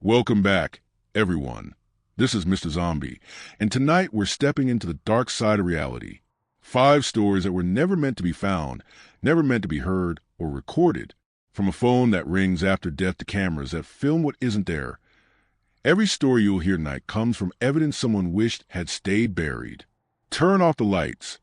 Welcome back, everyone. This is Mr. Zombie, and tonight we're stepping into the dark side of reality. 5 stories that were never meant to be found, never meant to be heard or recorded, from a phone that rings after death to cameras that film what isn't there. Every story you'll hear tonight comes from evidence someone wished had stayed buried. Turn off the lights.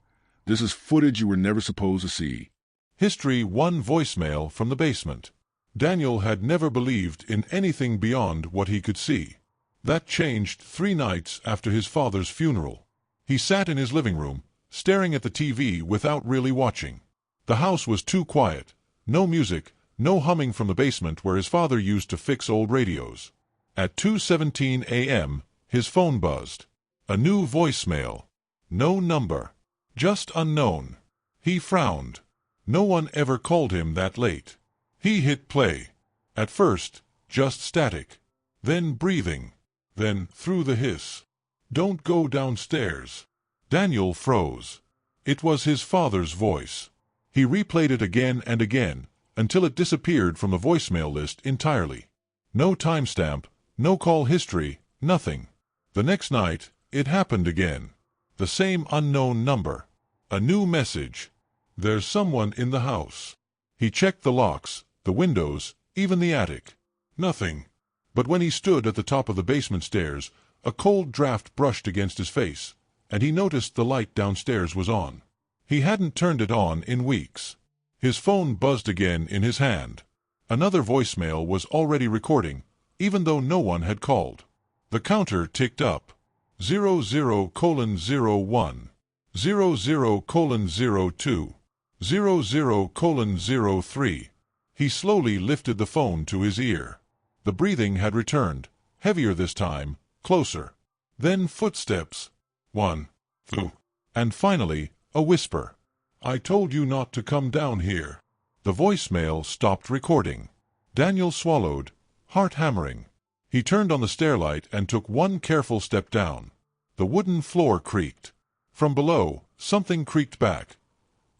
This is footage you were never supposed to see. History 1 voicemail from the basement. Daniel had never believed in anything beyond what he could see. That changed 3 nights after his father's funeral. He sat in his living room, staring at the TV without really watching. The house was too quiet. No music, no humming from the basement where his father used to fix old radios. At 2:17 a.m., his phone buzzed. A new voicemail. No number. Just unknown. He frowned. No one ever called him that late. He hit play. At first, just static. Then breathing. Then through the hiss. "Don't go downstairs." Daniel froze. It was his father's voice. He replayed it again and again, until it disappeared from the voicemail list entirely. No timestamp, no call history, nothing. The next night, it happened again. The same unknown number. A new message. "There's someone in the house." He checked the locks, the windows, even the attic. Nothing. But when he stood at the top of the basement stairs, a cold draft brushed against his face, and he noticed the light downstairs was on. He hadn't turned it on in weeks. His phone buzzed again in his hand. Another voicemail was already recording, even though no one had called. The counter ticked up. 00:01, 00:02, 00:03. He slowly lifted the phone to his ear. The breathing had returned, heavier this time, closer. Then footsteps. 1, 2, and finally, a whisper. "I told you not to come down here." The voicemail stopped recording. Daniel swallowed, heart hammering. He turned on the stairlight and took one careful step down. The wooden floor creaked. From below, something creaked back.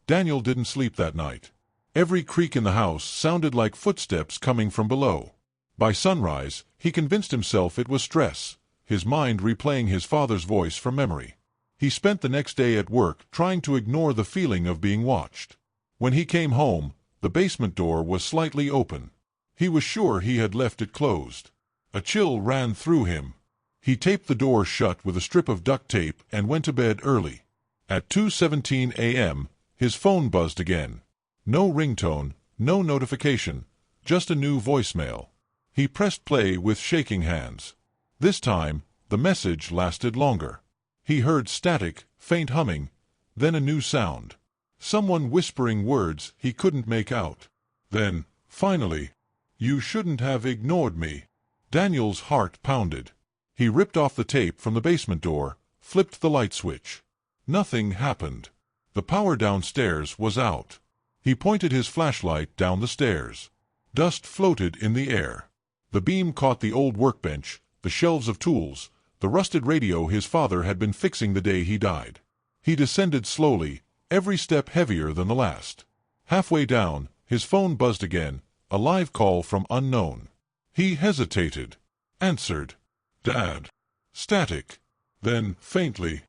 Daniel didn't sleep that night. Every creak in the house sounded like footsteps coming from below. By sunrise, he convinced himself it was stress, his mind replaying his father's voice from memory. He spent the next day at work trying to ignore the feeling of being watched. When he came home, the basement door was slightly open. He was sure he had left it closed. A chill ran through him. He taped the door shut with a strip of duct tape and went to bed early. At 2:17 a.m., his phone buzzed again. No ringtone, no notification, just a new voicemail. He pressed play with shaking hands. This time, the message lasted longer. He heard static, faint humming, then a new sound. Someone whispering words he couldn't make out. Then, finally, "You shouldn't have ignored me." Daniel's heart pounded. He ripped off the tape from the basement door, flipped the light switch. Nothing happened. The power downstairs was out. He pointed his flashlight down the stairs. Dust floated in the air. The beam caught the old workbench, the shelves of tools, the rusted radio his father had been fixing the day he died. He descended slowly, every step heavier than the last. Halfway down, his phone buzzed again, a live call from unknown. He hesitated. Answered. "Dad." Static. Then, faintly,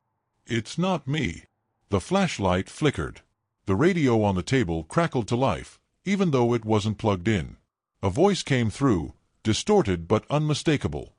"It's not me." The flashlight flickered. The radio on the table crackled to life, even though it wasn't plugged in. A voice came through, distorted but unmistakable.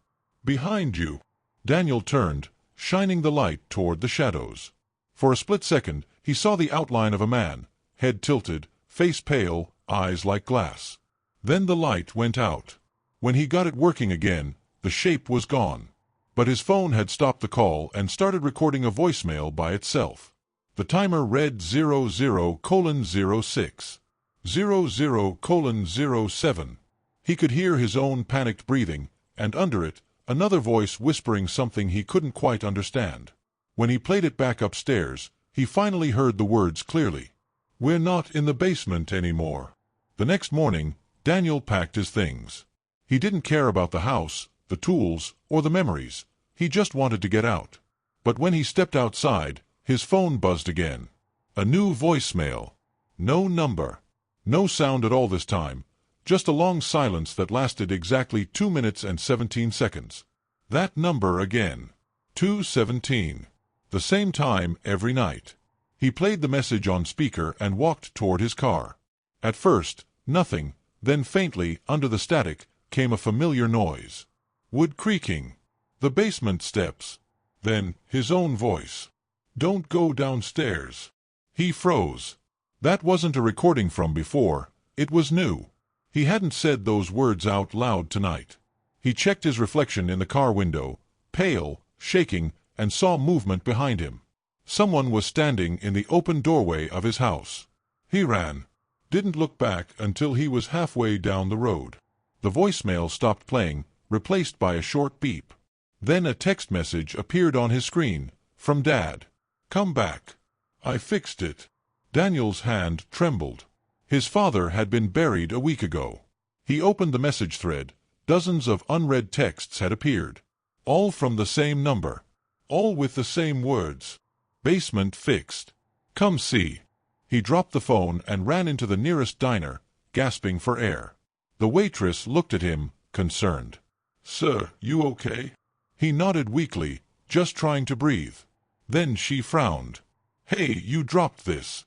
"Behind you." Daniel turned, shining the light toward the shadows. For a split second, he saw the outline of a man, head tilted, face pale, eyes like glass. Then the light went out. When he got it working again, the shape was gone. But his phone had stopped the call and started recording a voicemail by itself. The timer read 00:06, 00:07. He could hear his own panicked breathing, and under it, another voice whispering something he couldn't quite understand. When he played it back upstairs, he finally heard the words clearly. "We're not in the basement anymore." The next morning, Daniel packed his things. He didn't care about the house, the tools, or the memories. He just wanted to get out. But when he stepped outside, his phone buzzed again. A new voicemail. No number. No sound at all this time. Just a long silence that lasted exactly 2 minutes and 17 seconds. That number again. 2:17. The same time every night. He played the message on speaker and walked toward his car. At first, nothing, then faintly, under the static, came a familiar noise. Wood creaking. The basement steps. Then, his own voice. "Don't go downstairs." He froze. That wasn't a recording from before. It was new. He hadn't said those words out loud tonight. He checked his reflection in the car window, pale, shaking, and saw movement behind him. Someone was standing in the open doorway of his house. He ran. Didn't look back until he was halfway down the road. The voicemail stopped playing, replaced by a short beep. Then a text message appeared on his screen, from Dad. "Come back. I fixed it." Daniel's hand trembled. His father had been buried a week ago. He opened the message thread. Dozens of unread texts had appeared. All from the same number. All with the same words. "Basement fixed. Come see." He dropped the phone and ran into the nearest diner, gasping for air. The waitress looked at him, concerned. "Sir, you okay?" He nodded weakly, just trying to breathe. Then she frowned. "Hey, you dropped this."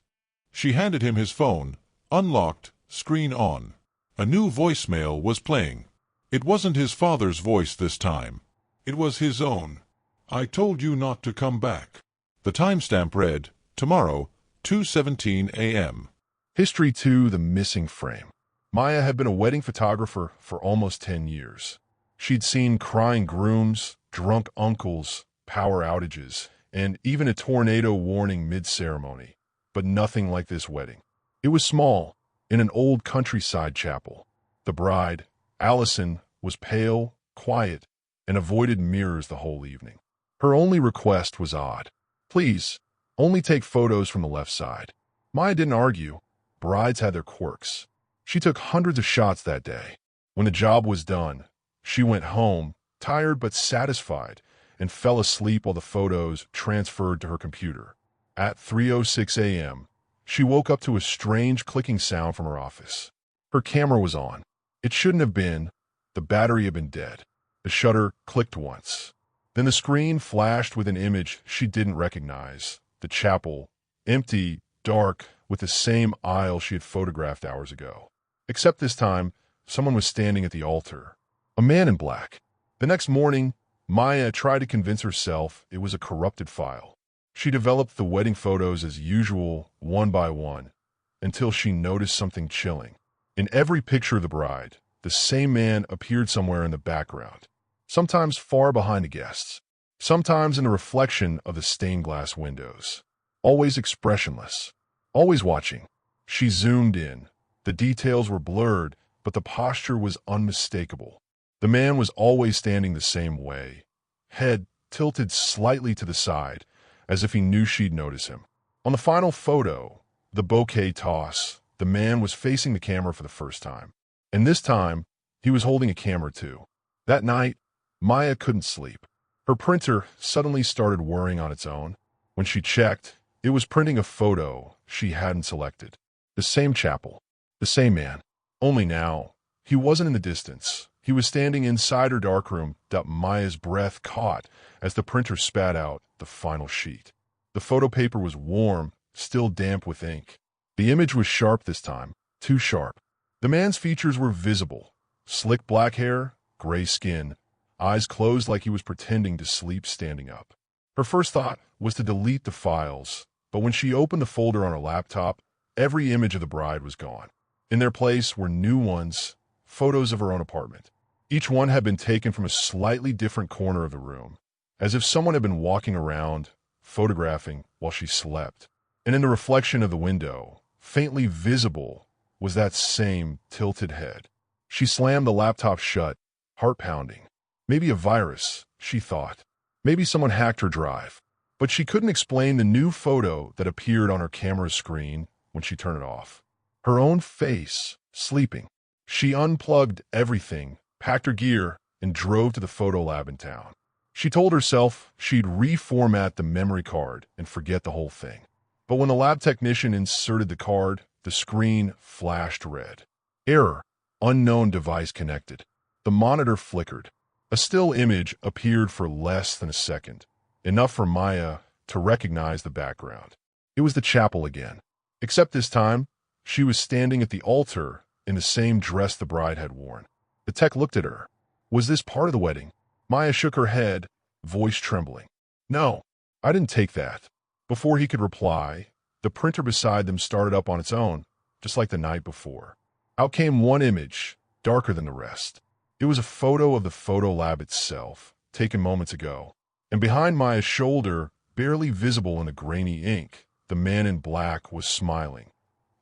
She handed him his phone, unlocked, screen on. A new voicemail was playing. It wasn't his father's voice this time. It was his own. "I told you not to come back." The timestamp read, tomorrow, 2:17 a.m. History 2: The Missing Frame. Maya had been a wedding photographer for almost 10 years. She'd seen crying grooms, drunk uncles, power outages, and even a tornado warning mid-ceremony. But nothing like this wedding. It was small, in an old countryside chapel. The bride, Allison, was pale, quiet, and avoided mirrors the whole evening. Her only request was odd. "Please, only take photos from the left side." Maya didn't argue. Brides had their quirks. She took hundreds of shots that day. When the job was done, she went home, tired but satisfied, and fell asleep while the photos transferred to her computer. At 3:06 a.m., she woke up to a strange clicking sound from her office. Her camera was on. It shouldn't have been. The battery had been dead. The shutter clicked once. Then the screen flashed with an image she didn't recognize. The chapel, empty, dark, with the same aisle she had photographed hours ago. Except this time, someone was standing at the altar. A man in black. The next morning, Maya tried to convince herself it was a corrupted file. She developed the wedding photos as usual, one by one, until she noticed something chilling. In every picture of the bride, the same man appeared somewhere in the background, sometimes far behind the guests, sometimes in the reflection of the stained glass windows. Always expressionless, always watching. She zoomed in. The details were blurred, but the posture was unmistakable. The man was always standing the same way, head tilted slightly to the side, as if he knew she'd notice him. On the final photo, the bouquet toss, the man was facing the camera for the first time. And this time, he was holding a camera too. That night, Maya couldn't sleep. Her printer suddenly started whirring on its own. When she checked, it was printing a photo she hadn't selected. The same chapel, the same man. Only now, he wasn't in the distance. He was standing inside her darkroom that Maya's breath caught as the printer spat out the final sheet. The photo paper was warm, still damp with ink. The image was sharp this time, too sharp. The man's features were visible. Slick black hair, gray skin, eyes closed like he was pretending to sleep standing up. Her first thought was to delete the files, but when she opened the folder on her laptop, every image of the bride was gone. In their place were new ones, photos of her own apartment. Each one had been taken from a slightly different corner of the room, as if someone had been walking around, photographing while she slept. And in the reflection of the window, faintly visible, was that same tilted head. She slammed the laptop shut, heart pounding. Maybe a virus, she thought. Maybe someone hacked her drive. But she couldn't explain the new photo that appeared on her camera screen when she turned it off. Her own face, sleeping. She unplugged everything, packed her gear, and drove to the photo lab in town. She told herself she'd reformat the memory card and forget the whole thing. But when the lab technician inserted the card, the screen flashed red. Error. Unknown device connected. The monitor flickered. A still image appeared for less than a second, enough for Maya to recognize the background. It was the chapel again, except this time, she was standing at the altar in the same dress the bride had worn. The tech looked at her. Was this part of the wedding? Maya shook her head, voice trembling. No, I didn't take that. Before he could reply, the printer beside them started up on its own, just like the night before. Out came one image, darker than the rest. It was a photo of the photo lab itself, taken moments ago. And behind Maya's shoulder, barely visible in the grainy ink, the man in black was smiling.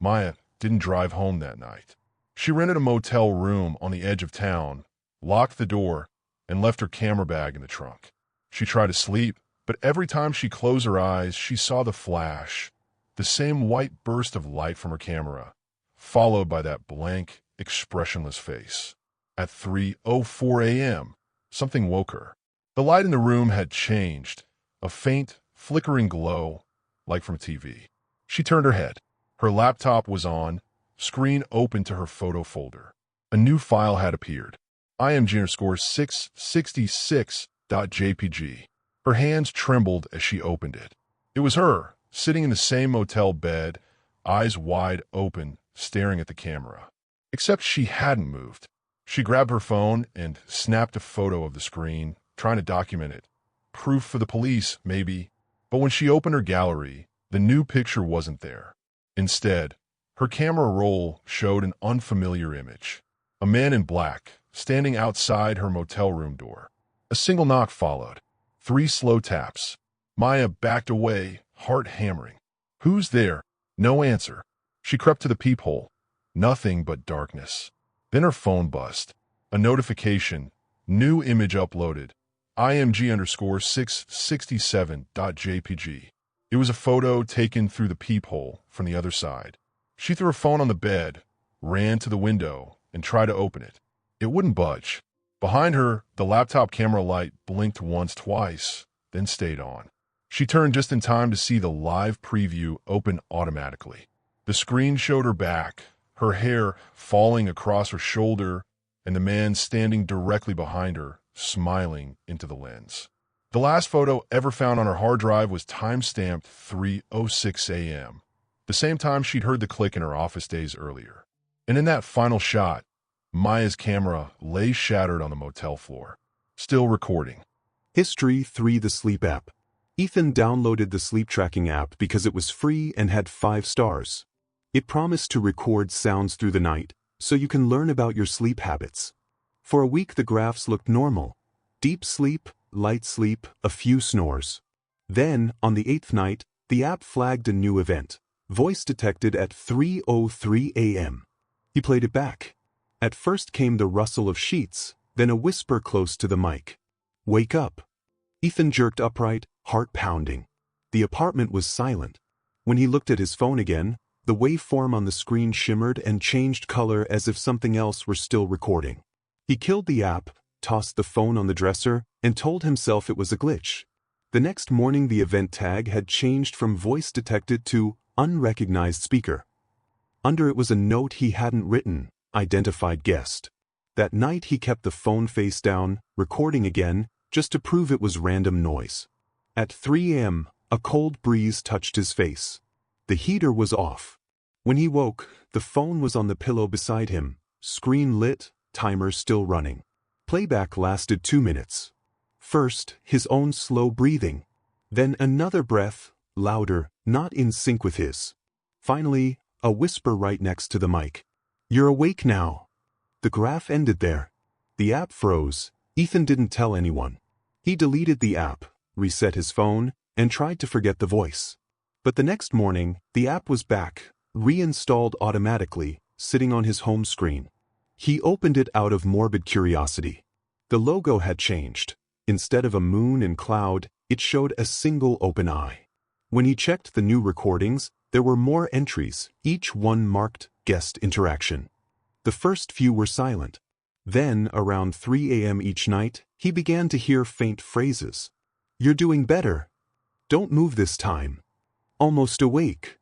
Maya didn't drive home that night. She rented a motel room on the edge of town, locked the door, and left her camera bag in the trunk. She tried to sleep, but every time she closed her eyes, she saw the flash, the same white burst of light from her camera, followed by that blank, expressionless face. At 3:04 a.m., something woke her. The light in the room had changed, a faint, flickering glow, like from TV. She turned her head. Her laptop was on, screen open to her photo folder. A new file had appeared. img_666.jpg. Her hands trembled as she opened it. It was her, sitting in the same motel bed, eyes wide open, staring at the camera. Except she hadn't moved. She grabbed her phone and snapped a photo of the screen, trying to document it. Proof for the police, maybe. But when she opened her gallery, the new picture wasn't there. Instead, her camera roll showed an unfamiliar image. A man in black, standing outside her motel room door. A single knock followed. 3 slow taps. Maya backed away, heart hammering. Who's there? No answer. She crept to the peephole. Nothing but darkness. Then her phone buzzed. A notification. New image uploaded. img_667.jpg. It was a photo taken through the peephole from the other side. She threw her phone on the bed, ran to the window, and tried to open it. It wouldn't budge. Behind her, the laptop camera light blinked once, twice, then stayed on. She turned just in time to see the live preview open automatically. The screen showed her back, her hair falling across her shoulder, and the man standing directly behind her, smiling into the lens. The last photo ever found on her hard drive was time-stamped 3:06 a.m., the same time she'd heard the click in her office days earlier. And in that final shot, Maya's camera lay shattered on the motel floor, still recording. History 3: The Sleep App. Ethan downloaded the sleep tracking app because it was free and had 5 stars. It promised to record sounds through the night, so you can learn about your sleep habits. For a week the graphs looked normal. Deep sleep, light sleep, a few snores. Then, on the 8th night, the app flagged a new event. Voice detected at 3:03 a.m. He played it back. At first came the rustle of sheets, then a whisper close to the mic. "Wake up." Ethan jerked upright, heart pounding. The apartment was silent. When he looked at his phone again, the waveform on the screen shimmered and changed color as if something else were still recording. He killed the app, tossed the phone on the dresser, and told himself it was a glitch. The next morning the event tag had changed from voice detected to unrecognized speaker. Under it was a note he hadn't written, identified guest. That night he kept the phone face down, recording again, just to prove it was random noise. At 3 a.m., a cold breeze touched his face. The heater was off. When he woke, the phone was on the pillow beside him, screen lit, timer still running. Playback lasted 2 minutes. First, his own slow breathing. Then another breath, louder, not in sync with his. Finally, a whisper right next to the mic. "You're awake now." The graph ended there. The app froze. Ethan didn't tell anyone. He deleted the app, reset his phone, and tried to forget the voice. But the next morning, the app was back, reinstalled automatically, sitting on his home screen. He opened it out of morbid curiosity. The logo had changed. Instead of a moon and cloud, it showed a single open eye. When he checked the new recordings, there were more entries, each one marked guest interaction. The first few were silent. Then, around 3 a.m. each night, he began to hear faint phrases. "You're doing better. Don't move this time. Almost awake."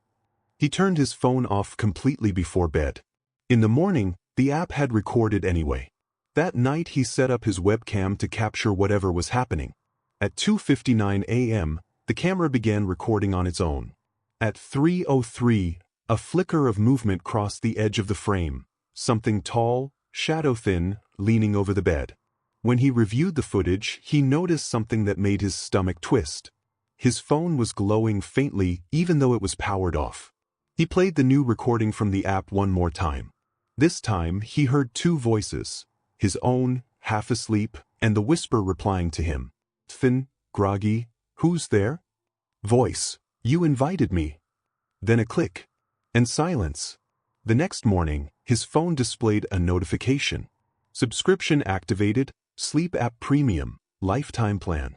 He turned his phone off completely before bed. In the morning, The app had recorded anyway. That night he set up his webcam to capture whatever was happening. At 2:59 a.m., the camera began recording on its own. At 3:03, a flicker of movement crossed the edge of the frame, something tall, shadow-thin, leaning over the bed. When he reviewed the footage, he noticed something that made his stomach twist. His phone was glowing faintly even though it was powered off. He played the new recording from the app one more time. This time, he heard two voices, his own, half asleep, and the whisper replying to him. Thin, groggy, who's there? Voice, you invited me. Then a click. And silence. The next morning, his phone displayed a notification. Subscription activated, Sleep App Premium, Lifetime Plan.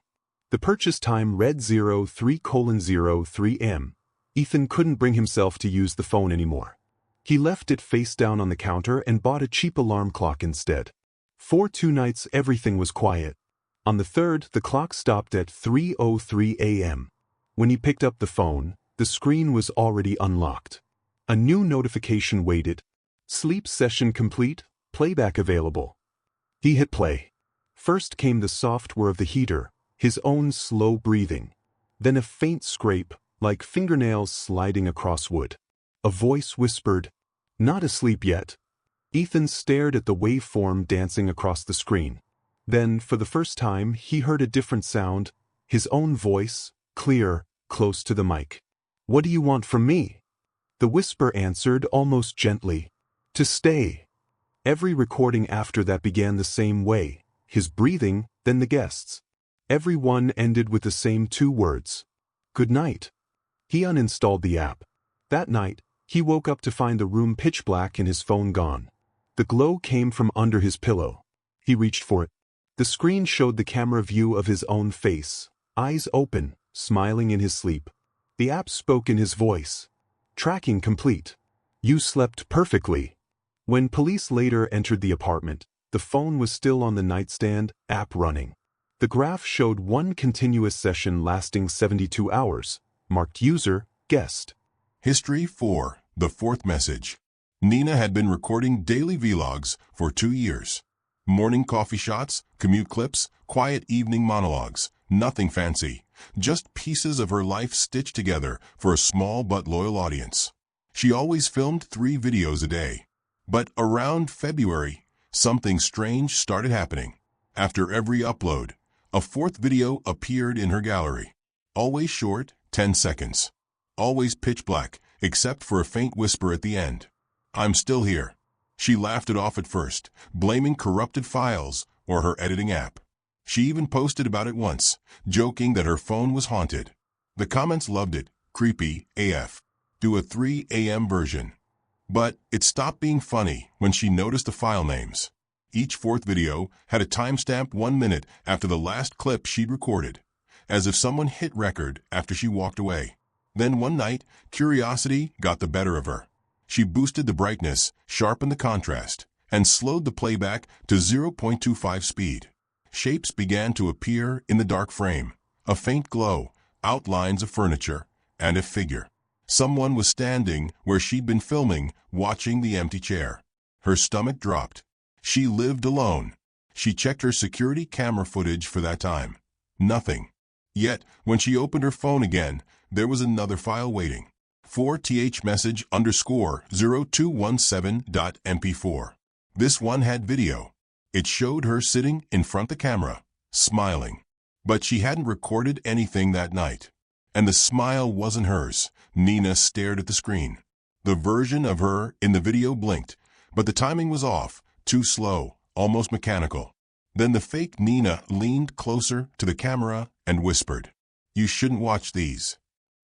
The purchase time read 03:03 m. Ethan couldn't bring himself to use the phone anymore. He left it face down on the counter and bought a cheap alarm clock instead. For 2 nights everything was quiet. On the third, the clock stopped at 3:03 a.m. When he picked up the phone, the screen was already unlocked. A new notification waited. Sleep session complete, playback available. He hit play. First came the soft whir of the heater, his own slow breathing. Then a faint scrape, like fingernails sliding across wood. A voice whispered, "Not asleep yet." Ethan stared at the waveform dancing across the screen. Then, for the first time, he heard a different sound, his own voice, clear, close to the mic. "What do you want from me?" The whisper answered almost gently, "To stay." Every recording after that began the same way, his breathing, then the guests. Every one ended with the same 2 words. Good night. He uninstalled the app. That night, he woke up to find the room pitch black and his phone gone. The glow came from under his pillow. He reached for it. The screen showed the camera view of his own face, eyes open, smiling in his sleep. The app spoke in his voice. Tracking complete. You slept perfectly. When police later entered the apartment, the phone was still on the nightstand, app running. The graph showed one continuous session lasting 72 hours, marked user, guest. History 4, the 4th message. Nina had been recording daily vlogs for 2 years. Morning coffee shots, commute clips, quiet evening monologues. Nothing fancy. Just pieces of her life stitched together for a small but loyal audience. She always filmed 3 videos a day. But around February, something strange started happening. After every upload, a 4th video appeared in her gallery. Always short, 10 seconds. Always pitch black, except for a faint whisper at the end. I'm still here. She laughed it off at first, blaming corrupted files or her editing app. She even posted about it once, joking that her phone was haunted. The comments loved it, creepy AF. Do a 3 a.m. version. But it stopped being funny when she noticed the file names. Each 4th video had a timestamp 1 minute after the last clip she'd recorded, as if someone hit record after she walked away. Then one night, curiosity got the better of her. She boosted the brightness, sharpened the contrast, and slowed the playback to 0.25 speed. Shapes began to appear in the dark frame, a faint glow, outlines of furniture, and a figure. Someone was standing where she'd been filming, watching the empty chair. Her stomach dropped. She lived alone. She checked her security camera footage for that time. Nothing. Yet, when she opened her phone again, there was another file waiting. 4th message _0217.mp4. This one had video. It showed her sitting in front of the camera, smiling. But she hadn't recorded anything that night. And the smile wasn't hers. Nina stared at the screen. The version of her in the video blinked, but the timing was off, too slow, almost mechanical. Then the fake Nina leaned closer to the camera and whispered, "You shouldn't watch these."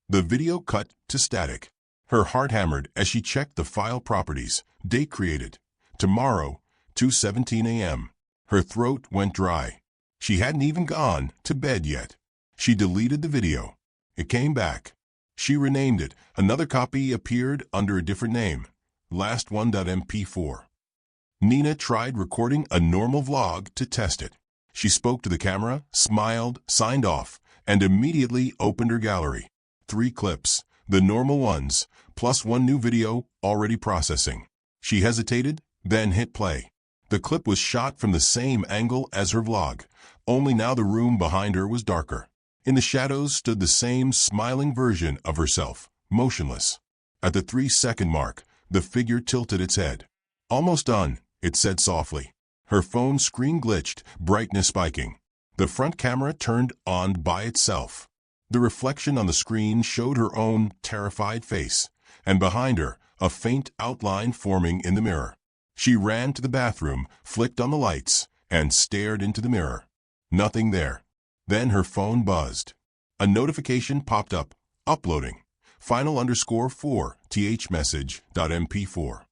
The video cut to static. Her heart hammered as she checked the file properties. Date created. Tomorrow, 2:17 a.m. Her throat went dry. She hadn't even gone to bed yet. She deleted the video. It came back. She renamed it. Another copy appeared under a different name. Last1.mp4. Nina tried recording a normal vlog to test it. She spoke to the camera, smiled, signed off, and immediately opened her gallery. 3 clips, the normal ones, plus 1 new video already processing. She hesitated, then hit play. The clip was shot from the same angle as her vlog, only now the room behind her was darker. In the shadows stood the same smiling version of herself, motionless. At the 3-second mark, the figure tilted its head. "Almost done," it said softly. Her phone screen glitched, brightness spiking. The front camera turned on by itself. The reflection on the screen showed her own terrified face, and behind her, a faint outline forming in the mirror. She ran to the bathroom, flicked on the lights, and stared into the mirror. Nothing there. Then her phone buzzed. A notification popped up. Uploading. Final_4 thmessage.mp4.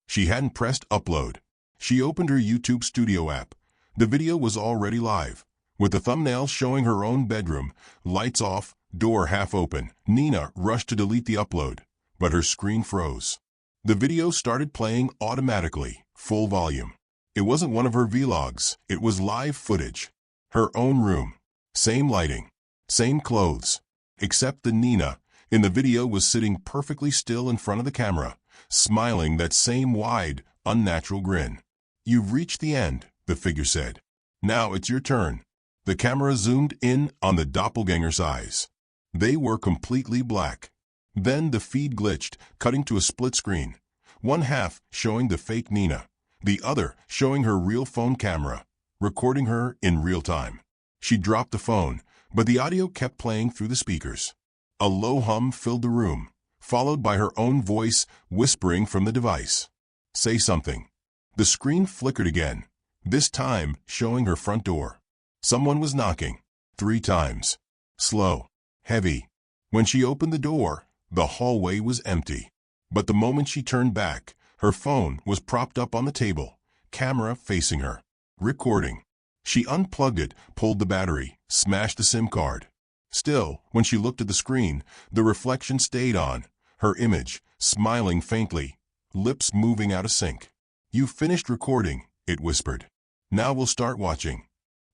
She hadn't pressed upload. She opened her YouTube Studio app. The video was already live, with the thumbnail showing her own bedroom, lights off, door half open. Nina rushed to delete the upload, but her screen froze. The video started playing automatically, full volume. It wasn't one of her vlogs, it was live footage. Her own room. Same lighting. Same clothes. Except that Nina, in the video, was sitting perfectly still in front of the camera, smiling that same wide, unnatural grin. "You've reached the end," the figure said. "Now it's your turn." The camera zoomed in on the doppelganger's eyes. They were completely black. Then the feed glitched, cutting to a split screen. One half showing the fake Nina, the other showing her real phone camera, recording her in real time. She dropped the phone, but the audio kept playing through the speakers. A low hum filled the room, followed by her own voice whispering from the device. "Say something." The screen flickered again, this time showing her front door. Someone was knocking, 3 times. Slow, heavy. When she opened the door, the hallway was empty. But the moment she turned back, her phone was propped up on the table, camera facing her. Recording. She unplugged it, pulled the battery, smashed the SIM card. Still, when she looked at the screen, the reflection stayed on, her image, smiling faintly, lips moving out of sync. "You've finished recording," it whispered. "Now we'll start watching."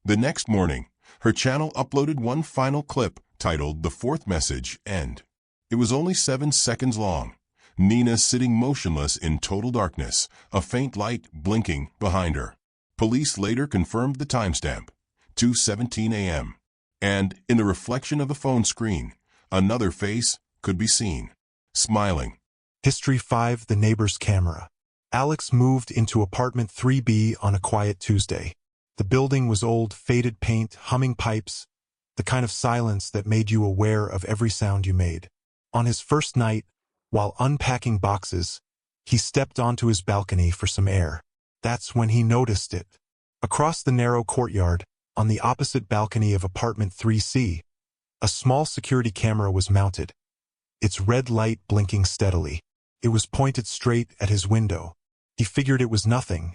The next morning, her channel uploaded one final clip titled "The Fourth Message End." It was only 7 seconds long. Nina sitting motionless in total darkness, a faint light blinking behind her. Police later confirmed the timestamp, 2:17 a.m. And, in the reflection of the phone screen, another face could be seen, smiling. History 5: The Neighbor's Camera. Alex moved into apartment 3B on a quiet Tuesday. The building was old, faded paint, humming pipes, the kind of silence that made you aware of every sound you made. On his first night, while unpacking boxes, he stepped onto his balcony for some air. That's when he noticed it. Across the narrow courtyard, on the opposite balcony of apartment 3C, a small security camera was mounted, its red light blinking steadily. It was pointed straight at his window. He figured it was nothing.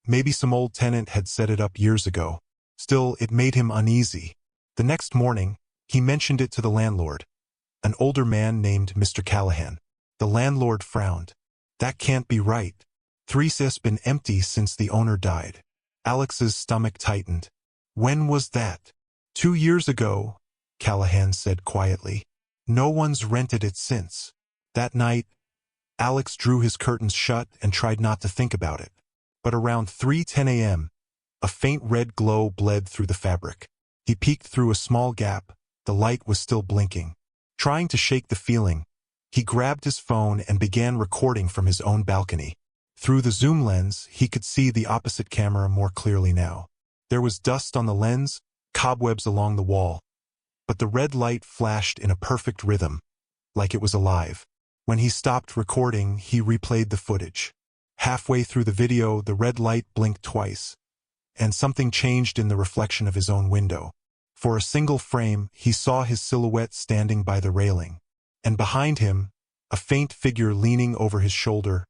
Maybe some old tenant had set it up years ago. Still, it made him uneasy. The next morning, he mentioned it to the landlord, an older man named Mr. Callahan. The landlord frowned. "That can't be right. 3C's been empty since the owner died." Alex's stomach tightened. "When was that?" 2 years ago, Callahan said quietly. "No one's rented it since." That night, Alex drew his curtains shut and tried not to think about it. But around 3:10 a.m., a faint red glow bled through the fabric. He peeked through a small gap. The light was still blinking. Trying to shake the feeling, he grabbed his phone and began recording from his own balcony. Through the zoom lens, he could see the opposite camera more clearly now. There was dust on the lens, cobwebs along the wall, but the red light flashed in a perfect rhythm, like it was alive. When he stopped recording, he replayed the footage. Halfway through the video, the red light blinked twice, and something changed in the reflection of his own window. For a single frame, he saw his silhouette standing by the railing, and behind him, a faint figure leaning over his shoulder.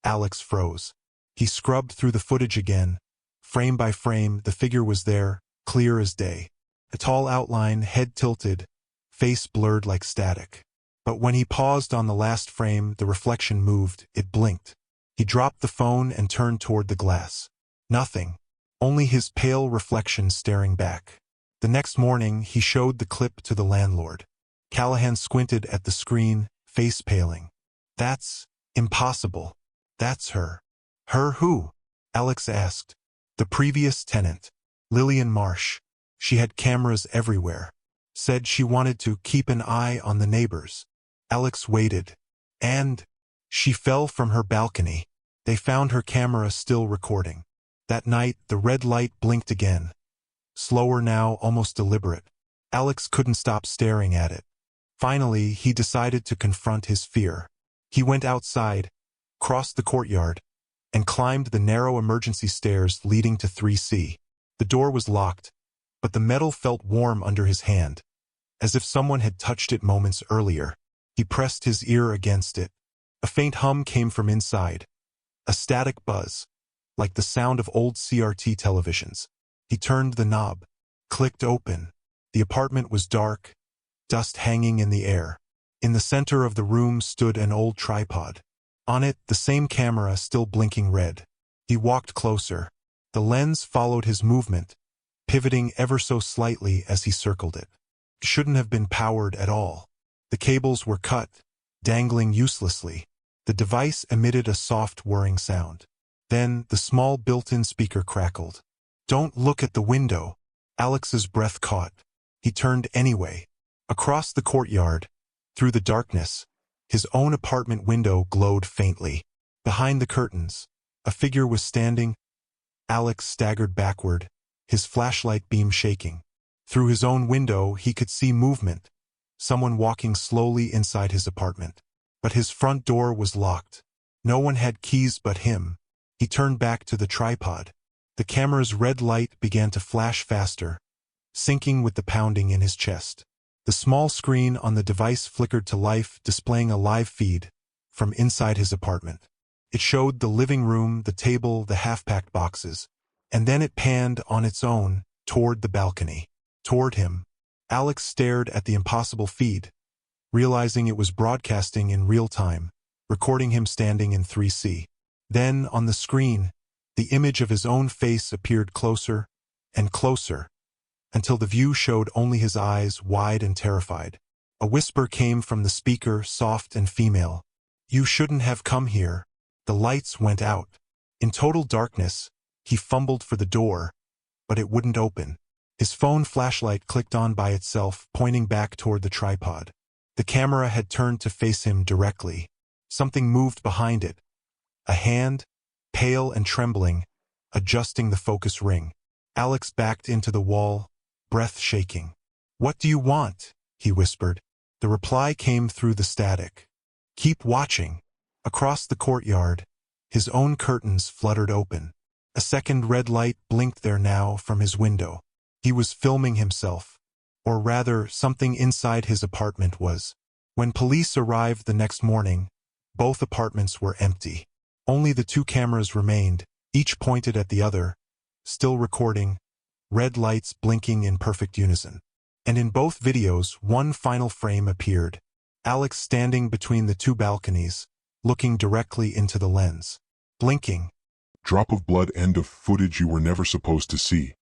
Alex froze. He scrubbed through the footage again. Frame by frame, the figure was there, clear as day. A tall outline, head tilted, face blurred like static. But when he paused on the last frame, the reflection moved, it blinked. He dropped the phone and turned toward the glass. Nothing. Only his pale reflection staring back. The next morning, he showed the clip to the landlord. Callahan squinted at the screen, face paling. "That's impossible. That's her. Her who? Alex asked. The previous tenant, Lillian Marsh. She had cameras everywhere. Said she wanted to keep an eye on the neighbors. Alex waited. And she fell from her balcony. They found her camera still recording. That night, the red light blinked again. Slower now, almost deliberate. Alex couldn't stop staring at it. Finally, he decided to confront his fear. He went outside, crossed the courtyard, and climbed the narrow emergency stairs leading to 3C. The door was locked, but the metal felt warm under his hand, as if someone had touched it moments earlier. He pressed his ear against it. A faint hum came from inside, a static buzz, like the sound of old CRT televisions. He turned the knob, clicked open. The apartment was dark, dust hanging in the air. In the center of the room stood an old tripod. On it, the same camera still blinking red. He walked closer. The lens followed his movement, pivoting ever so slightly as he circled it. It shouldn't have been powered at all. The cables were cut, dangling uselessly. The device emitted a soft whirring sound. Then the small built-in speaker crackled. "Don't look at the window." Alex's breath caught. He turned anyway. Across the courtyard, through the darkness, his own apartment window glowed faintly. Behind the curtains, a figure was standing. Alex staggered backward, his flashlight beam shaking. Through his own window, he could see movement, someone walking slowly inside his apartment. But his front door was locked. No one had keys but him. He turned back to the tripod. The camera's red light began to flash faster, syncing with the pounding in his chest. The small screen on the device flickered to life, displaying a live feed from inside his apartment. It showed the living room, the table, the half-packed boxes, and then it panned on its own toward the balcony, toward him. Alex stared at the impossible feed, realizing it was broadcasting in real time, recording him standing in 3C. Then, on the screen, the image of his own face appeared closer and closer, until the view showed only his eyes, wide and terrified. A whisper came from the speaker, soft and female. "You shouldn't have come here." The lights went out. In total darkness, he fumbled for the door, but it wouldn't open. His phone flashlight clicked on by itself, pointing back toward the tripod. The camera had turned to face him directly. Something moved behind it. A hand, pale and trembling, adjusting the focus ring. Alex backed into the wall, breath shaking. "What do you want?" he whispered. The reply came through the static. "Keep watching." Across the courtyard, his own curtains fluttered open. A second red light blinked there now from his window. He was filming himself, or rather, something inside his apartment was. When police arrived the next morning, both apartments were empty. Only the two cameras remained, each pointed at the other, still recording, red lights blinking in perfect unison. And in both videos, one final frame appeared. Alex standing between the two balconies, looking directly into the lens. Blinking. Drop of blood, end of footage you were never supposed to see.